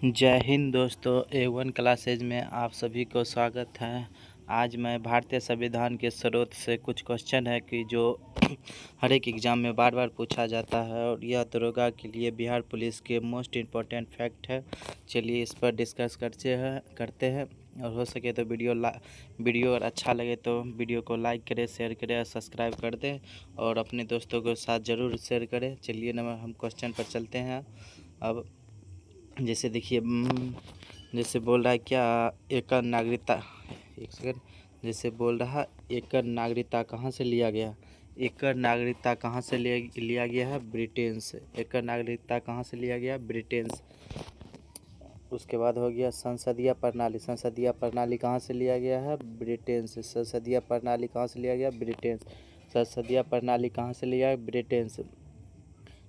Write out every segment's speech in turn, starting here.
जय हिंद दोस्तों, A1 classes में आप सभी को स्वागत है। आज मैं भारतीय संविधान के स्रोत से कुछ क्वेश्चन है कि जो हर एक एग्ज़ाम में बार बार पूछा जाता है और यह दरोगा के लिए बिहार पुलिस के मोस्ट इम्पोर्टेंट फैक्ट है। चलिए इस पर डिस्कस करते हैं और हो सके तो वीडियो और अच्छा लगे तो वीडियो को लाइक करें, शेयर करें और सब्सक्राइब कर दें और अपने दोस्तों के साथ ज़रूर शेयर करें। चलिए हम क्वेश्चन पर चलते हैं। अब जैसे देखिए, जैसे बोल रहा है क्या एकल नागरिकता, एक सेकंड, जैसे बोल रहा एकल नागरिकता कहाँ से लिया गया। एकल नागरिकता कहाँ से लिया गया है? ब्रिटेन से। एकल नागरिकता कहाँ से लिया गया? ब्रिटेन से। उसके बाद हो गया संसदीय प्रणाली। संसदीय प्रणाली कहाँ से लिया गया है? ब्रिटेन से। संसदीय प्रणाली कहाँ से लिया गया? ब्रिटेन से। संसदीय प्रणाली कहाँ से लिया है? ब्रिटेन से।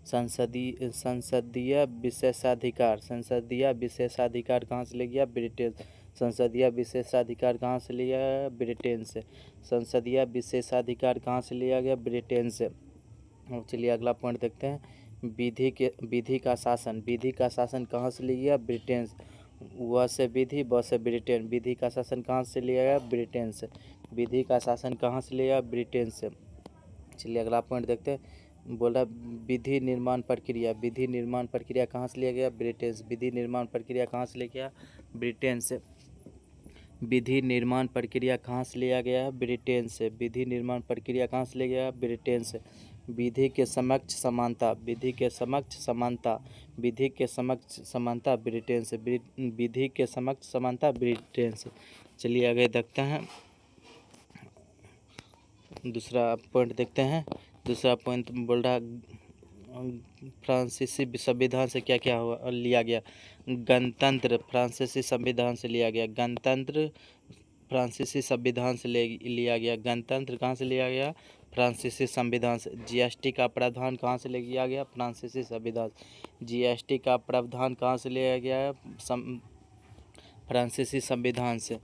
संसदीय विशेषाधिकार। संसदीय विशेषाधिकार कहाँ से ले गया? ब्रिटेन। संसदीय विशेषाधिकार कहाँ से लिया गया? ब्रिटेन से। संसदीय विशेषाधिकार कहाँ से लिया गया? ब्रिटेन से। चलिए अगला पॉइंट देखते हैं। विधि का शासन। विधि का शासन कहाँ से लिया गया? ब्रिटेन से। व से विधि, ब से ब्रिटेन। विधि का शासन कहाँ से लिया गया? ब्रिटेन से। विधि का शासन कहाँ से लिया? ब्रिटेन से। चलिए अगला पॉइंट देखते हैं। बोला विधि निर्माण प्रक्रिया। विधि निर्माण प्रक्रिया कहाँ से लिया गया? ब्रिटेन से। विधि निर्माण प्रक्रिया कहाँ से लिया गया? ब्रिटेन से। विधि निर्माण प्रक्रिया कहाँ से लिया गया है? ब्रिटेन से। विधि निर्माण प्रक्रिया कहाँ से लिया गया? ब्रिटेन से। विधि के समक्ष समानता। विधि के समक्ष समानता। विधि के समक्ष समानता ब्रिटेन से। विधि के समक्ष समानता ब्रिटेन से। चलिए आगे देखते हैं, दूसरा पॉइंट देखते हैं। दूसरा पॉइंट बोल रहा फ्रांसीसी संविधान से क्या क्या हुआ लिया गया? गणतंत्र फ्रांसीसी संविधान से लिया गया। गणतंत्र फ्रांसीसी संविधान से लिया गया। गणतंत्र कहाँ से लिया गया? फ्रांसीसी संविधान से। जीएसटी का प्रावधान कहाँ से लिया गया? फ्रांसीसी संविधान। जीएसटी का प्रावधान कहाँ से लिया गया है? फ्रांसीसी संविधान से।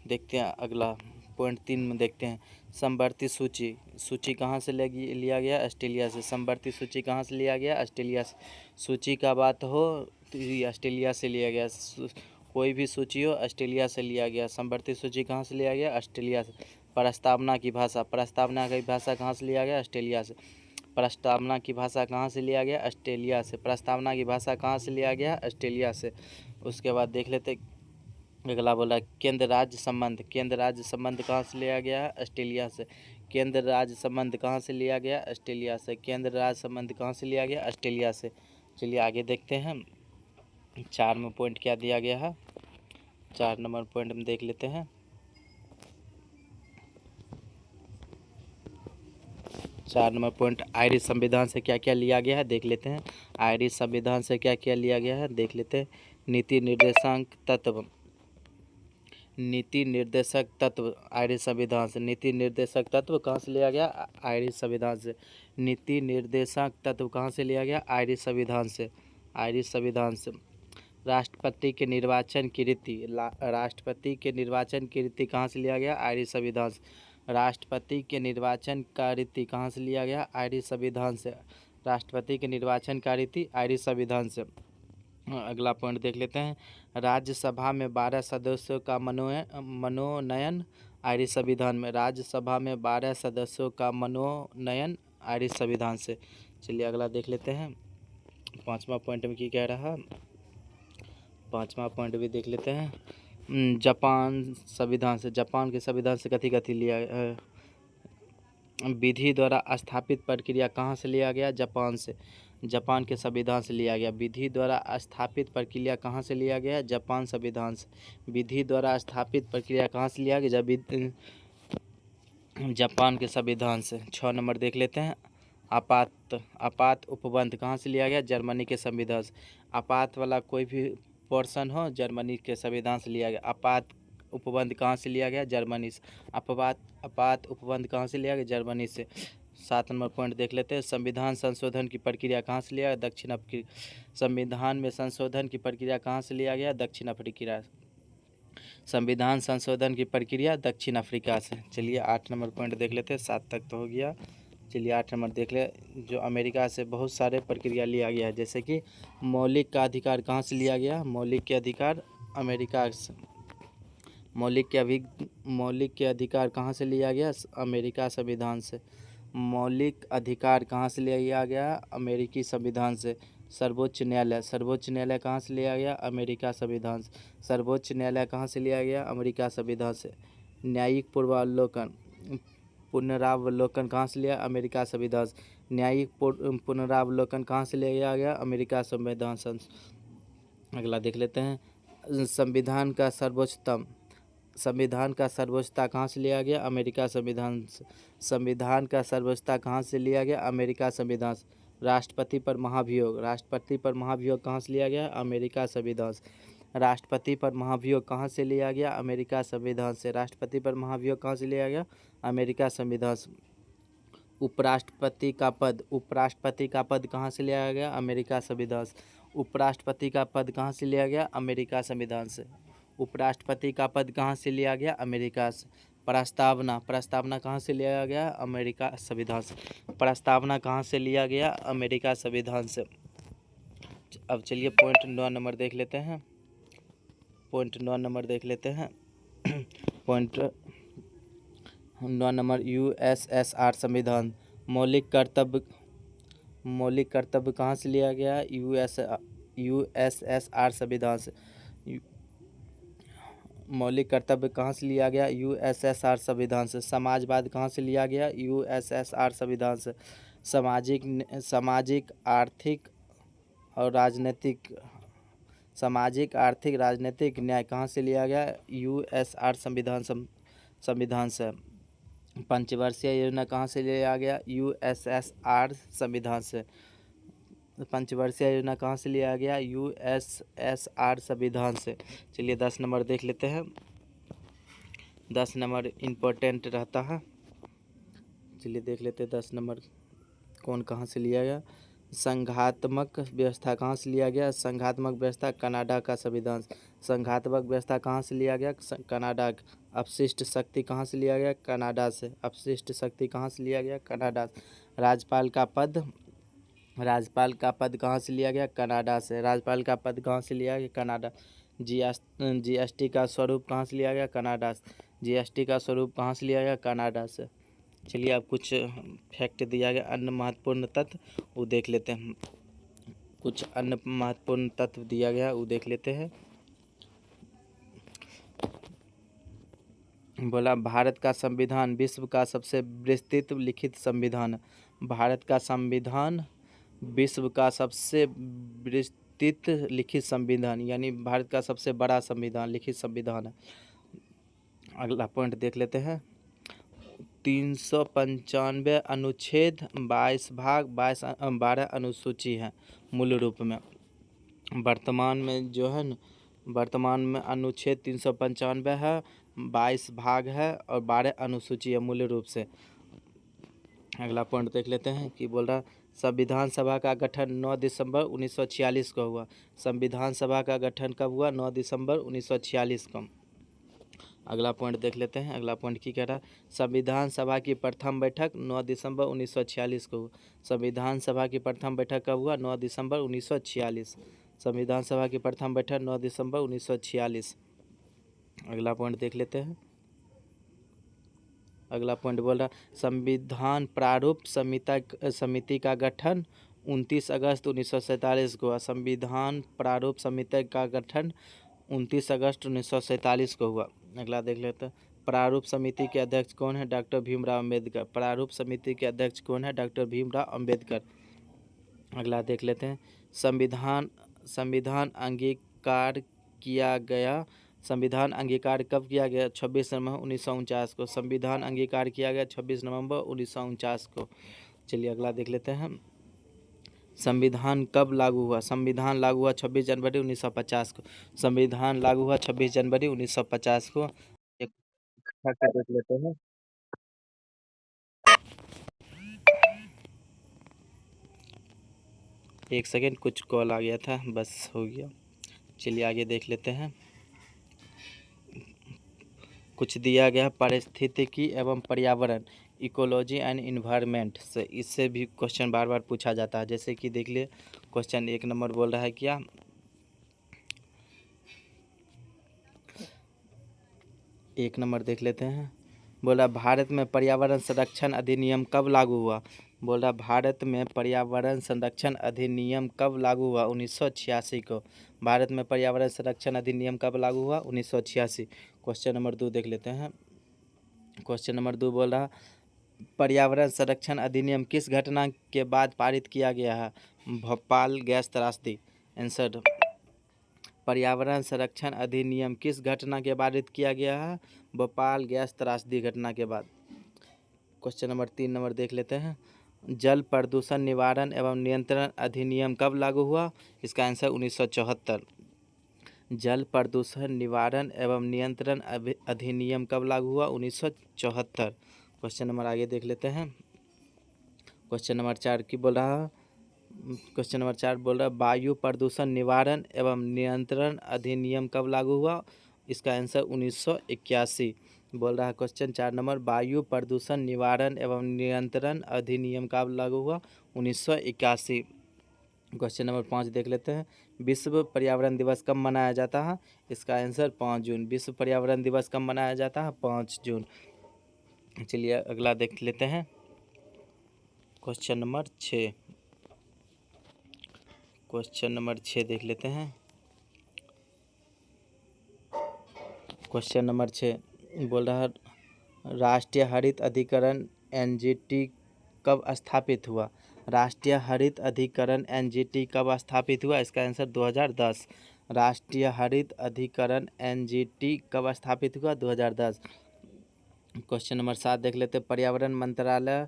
देखते हैं अगला पॉइंट 3 में देखते हैं। समवर्ती सूची। सूची कहाँ से लिया गया? ऑस्ट्रेलिया से। समवर्ती सूची कहाँ से लिया गया? ऑस्ट्रेलिया से। सूची का बात हो तो ये ऑस्ट्रेलिया से लिया गया। कोई भी सूची हो ऑस्ट्रेलिया से लिया गया। समवर्ती सूची कहाँ से लिया गया? ऑस्ट्रेलिया से। प्रस्तावना की भाषा। प्रस्तावना की भाषा कहाँ से लिया गया? ऑस्ट्रेलिया से। प्रस्तावना की भाषा कहाँ से लिया गया? ऑस्ट्रेलिया से। प्रस्तावना की भाषा कहाँ से लिया गया? ऑस्ट्रेलिया से। उसके बाद देख लेते अगला बोला केंद्र राज्य संबंध। केंद्र राज्य संबंध कहाँ से लिया गया है? ऑस्ट्रेलिया से। केंद्र राज्य संबंध कहाँ से लिया गया? ऑस्ट्रेलिया से। केंद्र राज्य संबंध कहाँ से लिया गया? ऑस्ट्रेलिया से। चलिए आगे देखते हैं 4 में पॉइंट क्या दिया गया है। 4 नंबर पॉइंट में देख लेते हैं। 4 नंबर पॉइंट आयरिश संविधान से क्या क्या लिया गया है देख लेते हैं। आयरिश संविधान से क्या क्या लिया गया है देख लेते हैं। नीति निर्देशांक तत्व। नीति निर्देशक तत्व आयरिश संविधान से। नीति निर्देशक तत्व कहाँ से लिया गया? आयरिश संविधान से। नीति निर्देशक तत्व कहाँ से लिया गया? आयरिश संविधान से। आयरिश संविधान से। राष्ट्रपति के निर्वाचन की रीति। राष्ट्रपति के निर्वाचन की रीति कहाँ से लिया गया? आयरिश संविधान से। राष्ट्रपति के निर्वाचन का रीति कहाँ से लिया गया? आयरिश संविधान से। राष्ट्रपति के निर्वाचन का रीति आयरिश संविधान से। अगला पॉइंट देख लेते हैं। राज्यसभा में 12 सदस्यों का मनोनयन आयरिश संविधान में। राज्यसभा में 12 सदस्यों का मनोनयन आयरिश संविधान से। चलिए अगला देख लेते हैं। 5वां पॉइंट में क्या कह रहा? 5वां पॉइंट भी देख लेते हैं। जापान संविधान से। जापान के संविधान से कथी लिया है? विधि द्वारा स्थापित प्रक्रिया कहाँ से लिया गया? जापान से। जापान के संविधान से लिया गया। विधि द्वारा स्थापित प्रक्रिया कहाँ से लिया गया? जापान संविधान से। विधि द्वारा स्थापित प्रक्रिया कहाँ से लिया गया? जापान के संविधान से। 6 नंबर देख लेते हैं। आपात उपबंध कहाँ से लिया गया? जर्मनी के संविधान से। आपात वाला कोई भी पोर्शन हो जर्मनी के संविधान से लिया गया। आपात उपबंध कहाँ से लिया गया? जर्मनी से। आपात उपबंध कहाँ से लिया गया? जर्मनी से। 7 नंबर पॉइंट देख लेते हैं। संविधान संशोधन की प्रक्रिया कहाँ से लिया गया? दक्षिण अफ्रीका। संविधान में संशोधन की प्रक्रिया कहाँ से लिया गया? दक्षिण अफ्रीका। संविधान संशोधन की प्रक्रिया दक्षिण अफ्रीका से। चलिए 8 नंबर पॉइंट देख लेते हैं। 7 तक तो हो गया। चलिए 8 नंबर देख ले। जो अमेरिका से बहुत सारे प्रक्रिया लिया गया है, जैसे कि मौलिक का अधिकार कहाँ से लिया गया? मौलिक के अधिकार अमेरिका से। मौलिक के अधिकार कहाँ से लिया गया? अमेरिका संविधान से। मौलिक अधिकार कहाँ से लिया गया? अमेरिकी संविधान से। सर्वोच्च न्यायालय कहाँ से लिया गया? अमेरिका संविधान से। सर्वोच्च न्यायालय कहाँ से लिया गया? अमेरिका संविधान से। न्यायिक पुनरावलोकन कहाँ से लिया? अमेरिका संविधान से। न्यायिक पुनरावलोकन कहाँ से लिया गया? अमेरिका संविधान से। अगला देख लेते हैं। संविधान का सर्वोच्चता कहाँ से लिया गया? अमेरिका संविधान से। संविधान का सर्वोच्चता कहाँ से लिया गया? अमेरिका संविधान से। राष्ट्रपति पर महाभियोग कहाँ से लिया गया? अमेरिका संविधान से। राष्ट्रपति पर महाभियोग कहाँ से लिया गया? अमेरिका संविधान से। राष्ट्रपति पर महाभियोग कहाँ से लिया गया? अमेरिका संविधान से। उपराष्ट्रपति का पद कहाँ से लिया गया? अमेरिका संविधान से। उपराष्ट्रपति का पद कहाँ से लिया गया? अमेरिका संविधान से। उपराष्ट्रपति का पद कहाँ से लिया गया? अमेरिका से। प्रस्तावना कहाँ से लिया गया? अमेरिका संविधान से। प्रस्तावना कहाँ से लिया गया? अमेरिका संविधान से। अब चलिए पॉइंट 9 नंबर देख लेते हैं। पॉइंट 9 नंबर यूएसएसआर संविधान। मौलिक कर्तव्य कहाँ से लिया गया? यूएसएसआर संविधान से। मौलिक कर्तव्य कहाँ से लिया गया? यूएसएसआर संविधान से। समाजवाद कहाँ से लिया गया? यूएसएसआर संविधान से। सामाजिक आर्थिक राजनीतिक न्याय कहाँ से लिया गया? यूएसआर संविधान से। पंचवर्षीय योजना कहाँ से लिया गया? यूएसएसआर संविधान से। पंचवर्षीय योजना कहाँ से लिया गया? यूएसएसआर संविधान से। चलिए 10 नंबर देख लेते हैं। 10 नंबर इम्पोर्टेंट रहता है। चलिए देख लेते हैं 10 नंबर कौन कहाँ से लिया गया। संघात्मक व्यवस्था कहाँ से लिया गया? संघात्मक व्यवस्था कनाडा का संविधान। संघात्मक व्यवस्था कहाँ से लिया गया? कनाडा। अपशिष्ट शक्ति कहाँ से लिया गया? कनाडा से। अपशिष्ट शक्ति कहाँ से लिया गया? कनाडा से। राज्यपाल का पद कहाँ से लिया गया? कनाडा से। राज्यपाल का पद कहाँ से लिया गया? कनाडा। जीएसटी का स्वरूप कहाँ से लिया गया? कनाडा से। जीएसटी का स्वरूप कहाँ से लिया गया? कनाडा से। चलिए अब कुछ फैक्ट दिया गया अन्य महत्वपूर्ण तत्व, वो देख लेते हैं। कुछ अन्य महत्वपूर्ण तत्व दिया गया वो देख लेते हैं। बोला भारत का संविधान विश्व का सबसे विस्तृत लिखित संविधान। भारत का संविधान विश्व का सबसे विस्तृत लिखित संविधान, यानी भारत का सबसे बड़ा संविधान लिखित संविधान है। अगला पॉइंट देख लेते हैं। 395 अनुच्छेद 22 भाग 12 अनुसूची है मूल रूप में। वर्तमान में जो है न, वर्तमान में अनुच्छेद 395 है, 22 भाग है और 12 अनुसूची है मूल रूप से। अगला पॉइंट देख लेते हैं कि बोल रहा संविधान सभा का गठन 9 दिसंबर 1946 को हुआ। संविधान सभा का गठन कब हुआ? 9 दिसंबर 1946 को। अगला पॉइंट देख लेते हैं। अगला पॉइंट की कह रहा है संविधान सभा की प्रथम बैठक 9 दिसंबर 1946 को हुआ। संविधान सभा की प्रथम बैठक कब हुआ? 9 दिसंबर 1946। संविधान सभा की प्रथम बैठक 9 दिसंबर 1946। अगला पॉइंट देख लेते हैं। अगला पॉइंट बोल रहा संविधान प्रारूप समिति का गठन 29 अगस्त 1947 को हुआ। संविधान प्रारूप समिति का गठन 29 अगस्त 1947 को हुआ। अगला देख लेते हैं। प्रारूप समिति के अध्यक्ष कौन है? डॉक्टर भीमराव अम्बेडकर। प्रारूप समिति के अध्यक्ष कौन है? डॉक्टर भीमराव अम्बेडकर। अगला देख लेते हैं। संविधान अंगीकार किया गया। संविधान अंगीकार कब किया गया? 26 नवंबर 1949 को। संविधान अंगीकार किया गया 26 नवंबर 1949 को। चलिए अगला देख लेते हैं। संविधान कब लागू हुआ? संविधान लागू हुआ 26 जनवरी 1950 को। संविधान लागू हुआ 26 जनवरी 1950 को। एक देख लेते हैं। एक सेकेंड, कुछ कॉल आ गया था, बस हो गया। चलिए आगे देख लेते हैं। कुछ दिया गया पारिस्थितिकी एवं पर्यावरण इकोलॉजी एंड इन्वायरमेंट से, इससे भी क्वेश्चन बार बार पूछा जाता है। जैसे कि देख लिए क्वेश्चन 1 नंबर बोल रहा है क्या, एक नंबर देख लेते हैं। बोल रहा भारत में पर्यावरण संरक्षण अधिनियम कब लागू हुआ। बोल रहा भारत में पर्यावरण संरक्षण अधिनियम कब लागू हुआ, 1986 को। भारत में पर्यावरण संरक्षण अधिनियम कब लागू हुआ, 1986। क्वेश्चन नंबर 2 देख लेते हैं। क्वेश्चन नंबर 2 बोल रहा पर्यावरण संरक्षण अधिनियम किस घटना के बाद पारित किया गया है, भोपाल गैस त्रासदी। आंसर, पर्यावरण संरक्षण अधिनियम किस घटना के पारित किया गया है, भोपाल गैस त्रासदी घटना के बाद। क्वेश्चन नंबर 3 नंबर देख लेते हैं। जल प्रदूषण निवारण एवं नियंत्रण अधिनियम कब लागू हुआ, इसका आंसर 1974। जल प्रदूषण निवारण एवं नियंत्रण अधिनियम कब लागू हुआ, 1974। क्वेश्चन नंबर आगे देख लेते हैं। क्वेश्चन नंबर 4 की बोल रहा है, क्वेश्चन नंबर 4 बोल रहा है वायु प्रदूषण निवारण एवं नियंत्रण अधिनियम कब लागू हुआ, इसका आंसर 1981। बोल रहा है क्वेश्चन 4 नंबर वायु प्रदूषण निवारण एवं नियंत्रण अधिनियम कब लागू हुआ, 1981। क्वेश्चन नंबर 5 देख लेते हैं। विश्व पर्यावरण दिवस कब मनाया जाता है, इसका आंसर 5 जून। विश्व पर्यावरण दिवस कब मनाया जाता है, 5 जून। चलिए अगला देख लेते हैं। क्वेश्चन नंबर 6, क्वेश्चन नंबर 6 देख लेते हैं। क्वेश्चन नंबर 6 बोल रहा है राष्ट्रीय हरित अधिकरण एनजीटी कब स्थापित हुआ। राष्ट्रीय हरित अधिकरण एनजीटी कब स्थापित हुआ, इसका आंसर 2010। राष्ट्रीय हरित अधिकरण एनजीटी कब स्थापित हुआ, 2010। क्वेश्चन नंबर 7 देख लेते हैं। पर्यावरण मंत्रालय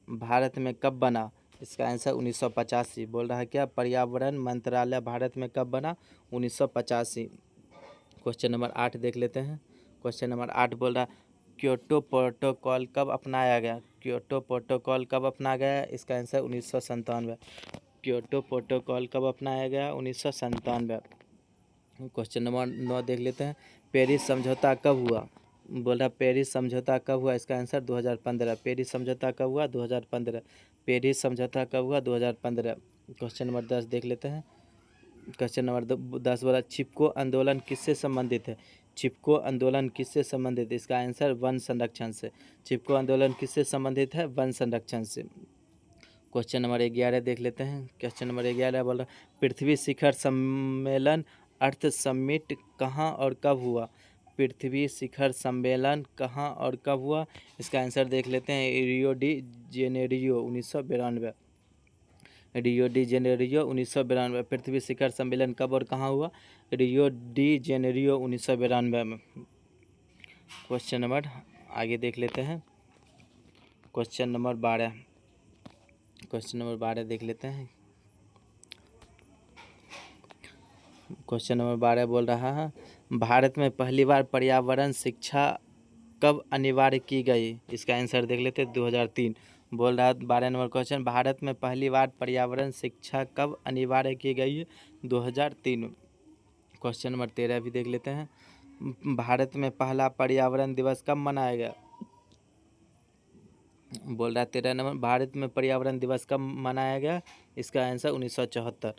भारत में कब बना, इसका आंसर 1985। बोल रहा है क्या, पर्यावरण मंत्रालय भारत में कब बना, 1985। क्वेश्चन नंबर 8 देख लेते हैं। क्वेश्चन नंबर 8 बोल रहा है क्योटो प्रोटोकॉल कब अपनाया गया। क्योटो प्रोटोकॉल कब अपनाया गया, इसका आंसर 1997। क्योटो प्रोटोकॉल कब अपनाया गया, 1997। क्वेश्चन नंबर 9 देख लेते हैं। पेरिस समझौता कब हुआ। बोल रहा पेरिस समझौता कब हुआ, इसका आंसर 2015। पेरिस समझौता कब हुआ, 2015। पेरिस समझौता कब हुआ, 2015। क्वेश्चन नंबर 10 देख लेते हैं। क्वेश्चन नंबर 10 बोला चिपको आंदोलन किससे संबंधित है। चिपको आंदोलन किससे संबंधित है, इसका आंसर वन संरक्षण से। चिपको आंदोलन किससे संबंधित है, वन संरक्षण से। क्वेश्चन नंबर 11 देख लेते हैं। क्वेश्चन नंबर 11 बोल रहा पृथ्वी शिखर सम्मेलन अर्थ समिट कहाँ और कब हुआ। पृथ्वी शिखर सम्मेलन कहाँ और कब हुआ, इसका आंसर देख लेते हैं। Rio de Janeiro 1992। Rio de Janeiro 1992। पृथ्वी शिखर सम्मेलन कब और कहाँ हुआ, रियो डी जेनेरियो 1992 में। क्वेश्चन नंबर आगे देख लेते हैं। क्वेश्चन नंबर 12, क्वेश्चन नंबर 12 देख लेते हैं। क्वेश्चन नंबर 12 बोल रहा है भारत में पहली बार पर्यावरण शिक्षा कब अनिवार्य की गई, इसका आंसर देख लेते हैं 2003। बोल रहा है 12 नंबर क्वेश्चन भारत में पहली बार पर्यावरण शिक्षा कब अनिवार्य की गई है, 2003। क्वेश्चन नंबर 13 भी देख लेते हैं। भारत में पहला पर्यावरण दिवस कब मनाया गया। बोल रहा है 13 नंबर भारत में पर्यावरण दिवस कब मनाया गया, इसका आंसर 1974।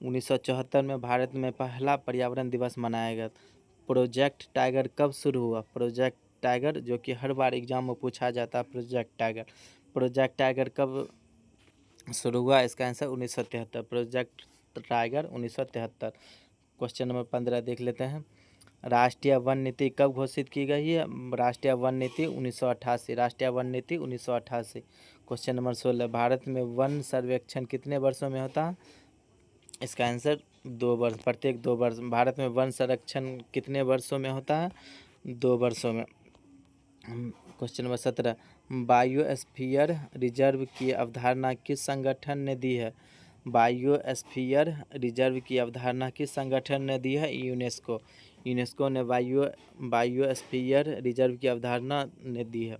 1974 में भारत में पहला पर्यावरण दिवस मनाया गया। प्रोजेक्ट टाइगर कब शुरू हुआ। प्रोजेक्ट टाइगर जो कि हर बार एग्जाम में पूछा जाता है, प्रोजेक्ट टाइगर कब शुरू हुआ, इसका answer 1973। Project tiger 1973। Question number 15 देख लेते हैं। राष्ट्रीय वन नीति कब घोषित की गई है। राष्ट्रीय वन नीति 1988। राष्ट्रीय वन नीति 1988। क्वेश्चन नंबर 16 भारत में वन सर्वेक्षण कितने वर्षों में होता है, इसका आंसर 2 वर्ष, प्रत्येक 2 वर्ष। भारत में वन संरक्षण कितने वर्षों में होता है, 2 वर्षों में। क्वेश्चन नंबर 17 बायोस्फीयर रिजर्व की अवधारणा किस संगठन ने दी है। बायोस्फीयर रिजर्व की अवधारणा किस संगठन ने दी है, यूनेस्को। यूनेस्को ने बायोस्फीयर रिजर्व की अवधारणा ने दी है।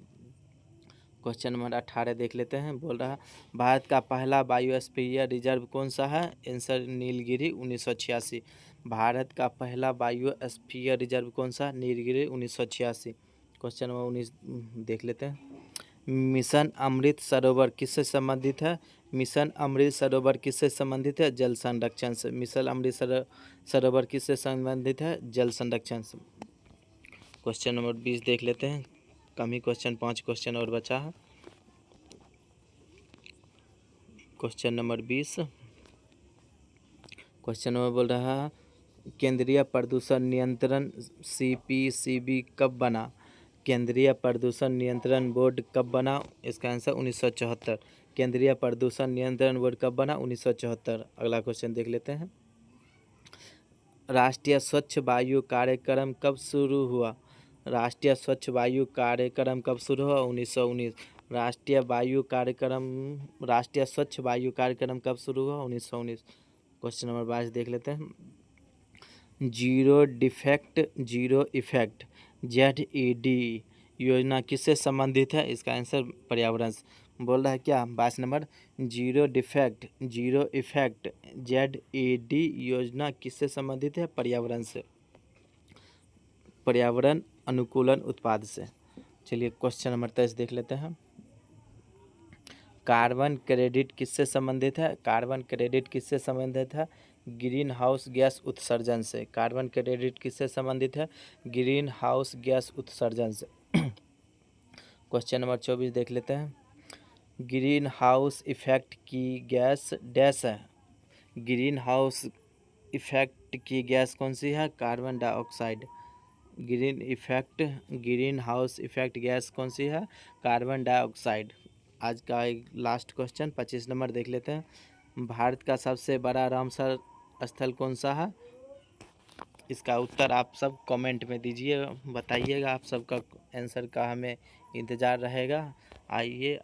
क्वेश्चन नंबर 18 देख लेते हैं। बोल रहा भारत का पहला बायोस्फीयर रिजर्व कौन सा है, आंसर नीलगिरी 1986। भारत का पहला बायोस्फीयर रिजर्व कौन सा, नीलगिरी 1986। क्वेश्चन नंबर 19 देख लेते हैं। मिशन अमृत सरोवर किससे संबंधित है? मिशन अमृत सरोवर किससे संबंधित है? जल संरक्षण से। मिशन अमृत सरोवर किससे संबंधित है? जल संरक्षण से। क्वेश्चन नंबर 20 देख लेते हैं। कम ही क्वेश्चन, 5 क्वेश्चन और बचा है। क्वेश्चन नंबर 20, क्वेश्चन नंबर बोल रहा है केंद्रीय प्रदूषण नियंत्रण CPCB कब बना? केंद्रीय प्रदूषण नियंत्रण बोर्ड कब बना? इसका आंसर 1974। केंद्रीय प्रदूषण नियंत्रण बोर्ड कब बना? 1974। अगला क्वेश्चन देख लेते हैं। राष्ट्रीय स्वच्छ वायु कार्यक्रम कब शुरू हुआ? राष्ट्रीय स्वच्छ वायु कार्यक्रम कब शुरू हुआ? 1919। राष्ट्रीय स्वच्छ वायु कार्यक्रम कब शुरू हुआ? 1919। क्वेश्चन नंबर 22 देख लेते हैं। जीरो इफेक्ट ZED योजना किससे संबंधित है? इसका आंसर पर्यावरण से। बोल रहा है क्या? 22 नंबर, जीरो इफेक्ट ZED योजना किससे संबंधित है? पर्यावरण से, पर्यावरण अनुकूलन उत्पाद से। चलिए क्वेश्चन नंबर 23 देख लेते हैं। कार्बन क्रेडिट किससे संबंधित है? कार्बन क्रेडिट किससे संबंधित है? ग्रीन हाउस गैस उत्सर्जन से। कार्बन क्रेडिट किससे संबंधित है? ग्रीन हाउस गैस उत्सर्जन से। क्वेश्चन नंबर 24 देख लेते हैं। ग्रीन हाउस इफेक्ट की गैस डैश है। ग्रीन हाउस इफेक्ट की गैस कौन सी है? Carbon dioxide. Green house effect gas कौन सी है? Carbon dioxide. आज का एक लास्ट क्वेश्चन 25 नंबर देख लेते हैं। भारत का सबसे बड़ा रामसर स्थल कौन सा है? इसका उत्तर आप सब कमेंट में दीजिए, बताइएगा। आप सबका आंसर का हमें इंतज़ार रहेगा। आइए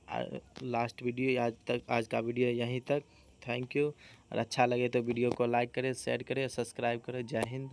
लास्ट वीडियो आज का वीडियो यहीं तक। Thank you. और अच्छा लगे तो वीडियो को लाइक करें, शेयर करें, सब्सक्राइब करें। जय हिंद।